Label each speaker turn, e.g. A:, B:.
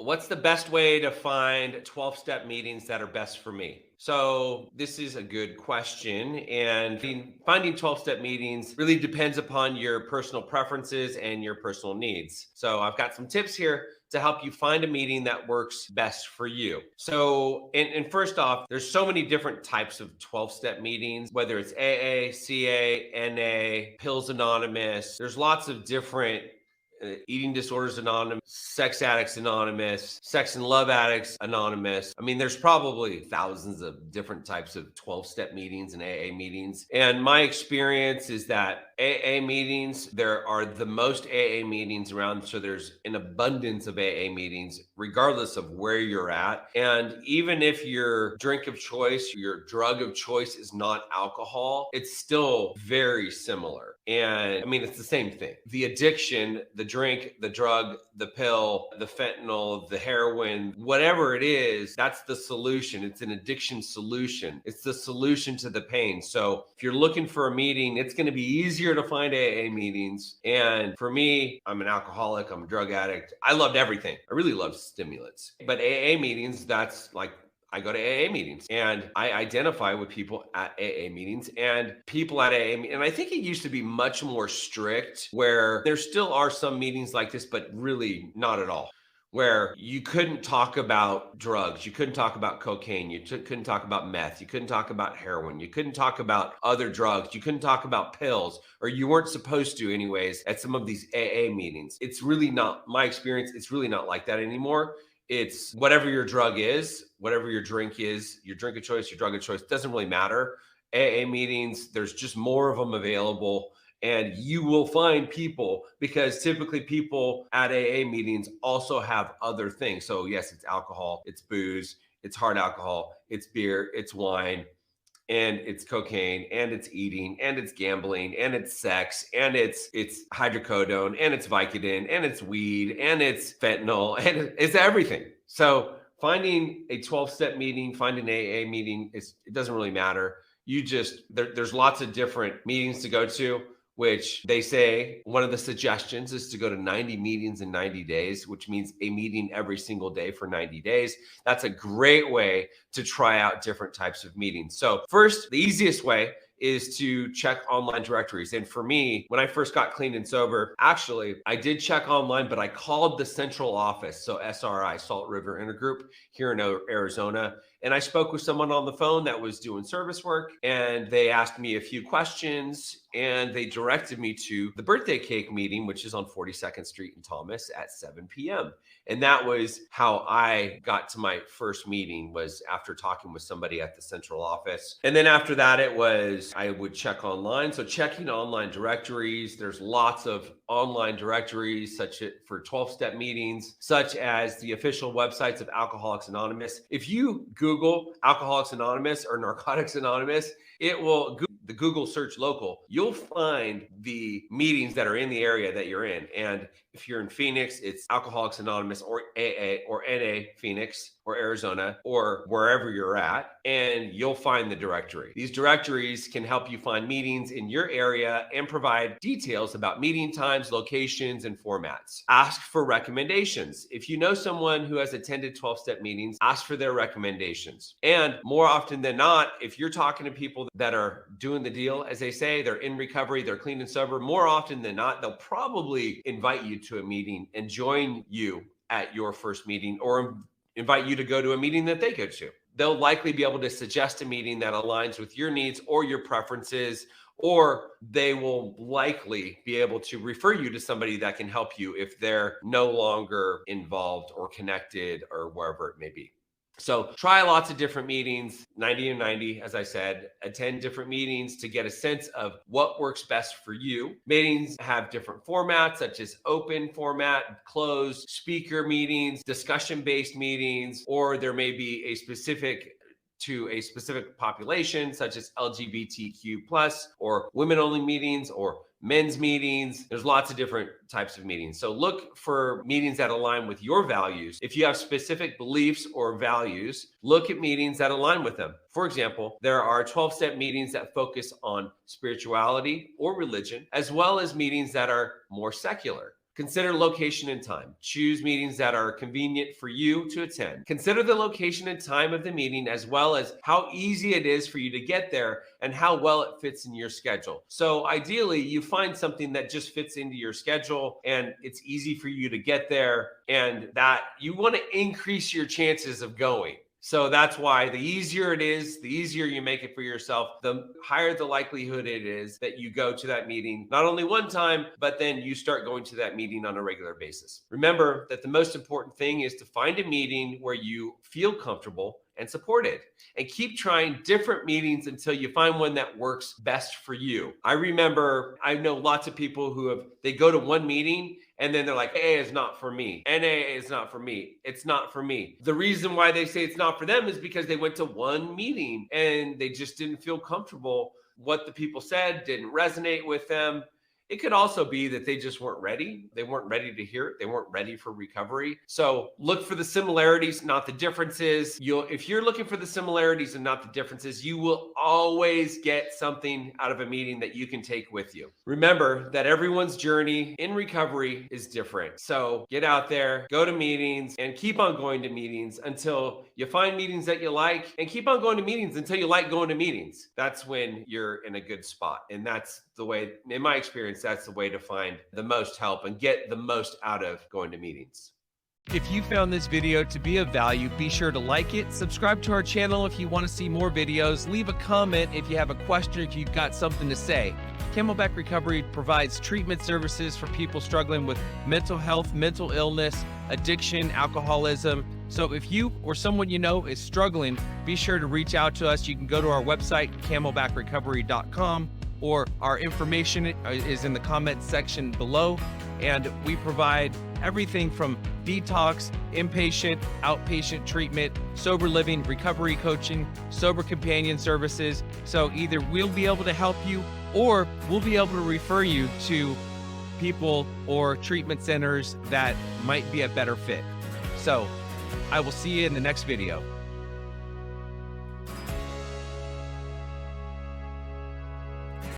A: What's the best way to find 12-step meetings that are best for me? So, this is a good question. And finding 12-step meetings really depends upon your personal preferences and your personal needs. So, I've got some tips here to help you find a meeting that works best for you. So, and first off, there's so many different types of 12-step meetings, whether it's AA, CA, NA, Pills Anonymous. There's lots of different Eating Disorders Anonymous, Sex Addicts Anonymous, Sex and Love Addicts Anonymous. I mean, there's probably thousands of different types of 12-step meetings and AA meetings. And my experience is that AA meetings, there are the most AA meetings around. So there's an abundance of AA meetings, regardless of where you're at. And even if your drink of choice, your drug of choice is not alcohol, it's still very similar. And I mean, it's the same thing. The addiction, the drink, the drug, the pill, the fentanyl, the heroin, whatever it is, that's the solution. It's an addiction solution. It's the solution to the pain. So if you're looking for a meeting, it's going to be easier to find AA meetings. And for me, I'm an alcoholic, I'm a drug addict. I loved everything. I really loved stimulants. But AA meetings, that's like, I go to AA meetings and I identify with people at AA meetings and people at AA. And I think it used to be much more strict where there still are some meetings like this, but really not at all. Where you couldn't talk about drugs, you couldn't talk about cocaine, you couldn't talk about meth, you couldn't talk about heroin, you couldn't talk about other drugs, you couldn't talk about pills, or you weren't supposed to anyways at some of these AA meetings. It's really not, my experience, it's really not like that anymore. It's whatever your drug is, whatever your drink is, your drink of choice, your drug of choice, doesn't really matter. AA meetings, there's just more of them available. And you will find people because typically people at AA meetings also have other things. So, yes, it's alcohol, it's booze, it's hard alcohol, it's beer, it's wine, and it's cocaine, and it's eating, and it's gambling, and it's sex, and it's hydrocodone, and it's Vicodin, and it's weed, and it's fentanyl, and it's everything. So finding a 12-step meeting, finding an AA meeting, it doesn't really matter. You just, there's lots of different meetings to go to, which they say one of the suggestions is to go to 90 meetings in 90 days, which means a meeting every single day for 90 days. That's a great way to try out different types of meetings. So first, the easiest way is to check online directories. And for me, when I first got clean and sober, actually, I did check online, but I called the central office. So SRI, Salt River Intergroup here in Arizona. And I spoke with someone on the phone that was doing service work, and they asked me a few questions, and they directed me to the birthday cake meeting, which is on 42nd Street in Thomas at 7 p.m. And that was how I got to my first meeting, was after talking with somebody at the central office. And then after that, it was, I would check online. So checking online directories, there's lots of online directories for 12-step meetings, such as the official websites of Alcoholics Anonymous. If you Google Alcoholics Anonymous or Narcotics Anonymous, it will, the Google search local, you'll find the meetings that are in the area that you're in. And if you're in Phoenix, it's Alcoholics Anonymous or AA or NA Phoenix or Arizona or wherever you're at, and you'll find the directory. These directories can help you find meetings in your area and provide details about meeting times, locations, and formats. Ask for recommendations. If you know someone who has attended 12-step meetings, ask for their recommendations. And more often than not, if you're talking to people that are doing the deal, as they say, they're in recovery, they're clean and sober, more often than not, they'll probably invite you to a meeting and join you at your first meeting, or invite you to go to a meeting that they go to. They'll likely be able to suggest a meeting that aligns with your needs or your preferences, or they will likely be able to refer you to somebody that can help you if they're no longer involved or connected or wherever it may be. So try lots of different meetings, 90 and 90, as I said, attend different meetings to get a sense of what works best for you. Meetings have different formats, such as open format, closed, speaker meetings, discussion-based meetings, or there may be a specific population, such as LGBTQ+, or women-only meetings, or men's meetings. There's lots of different types of meetings. So look for meetings that align with your values. If you have specific beliefs or values, look at meetings that align with them. For example, there are 12-step meetings that focus on spirituality or religion, as well as meetings that are more secular. Consider location and time. Choose meetings that are convenient for you to attend. Consider the location and time of the meeting, as well as how easy it is for you to get there and how well it fits in your schedule. So ideally, you find something that just fits into your schedule and it's easy for you to get there, and that you want to increase your chances of going. So that's why the easier it is, the easier you make it for yourself, the higher the likelihood it is that you go to that meeting, not only one time, but then you start going to that meeting on a regular basis. Remember that the most important thing is to find a meeting where you feel comfortable and supported, and keep trying different meetings until you find one that works best for you. I know lots of people they go to one meeting and then they're like, AA is not for me. NAA is not for me. It's not for me. The reason why they say it's not for them is because they went to one meeting and they just didn't feel comfortable. What the people said didn't resonate with them. It could also be that they just weren't ready. They weren't ready to hear it. They weren't ready for recovery. So look for the similarities, not the differences. If you're looking for the similarities and not the differences, you will always get something out of a meeting that you can take with you. Remember that everyone's journey in recovery is different. So get out there, go to meetings, and keep on going to meetings until you find meetings that you like, and keep on going to meetings until you like going to meetings. That's when you're in a good spot. And that's the way, in my experience, that's the way to find the most help and get the most out of going to meetings.
B: If you found this video to be of value, be sure to like it, subscribe to our channel if you want to see more videos, leave a comment if you have a question, if you've got something to say. Camelback Recovery provides treatment services for people struggling with mental health, mental illness, addiction, alcoholism. So if you or someone you know is struggling, be sure to reach out to us. You can go to our website, camelbackrecovery.com, or our information is in the comment section below. And we provide everything from detox, inpatient, outpatient treatment, sober living, recovery coaching, sober companion services. So either we'll be able to help you or we'll be able to refer you to people or treatment centers that might be a better fit. So I will see you in the next video.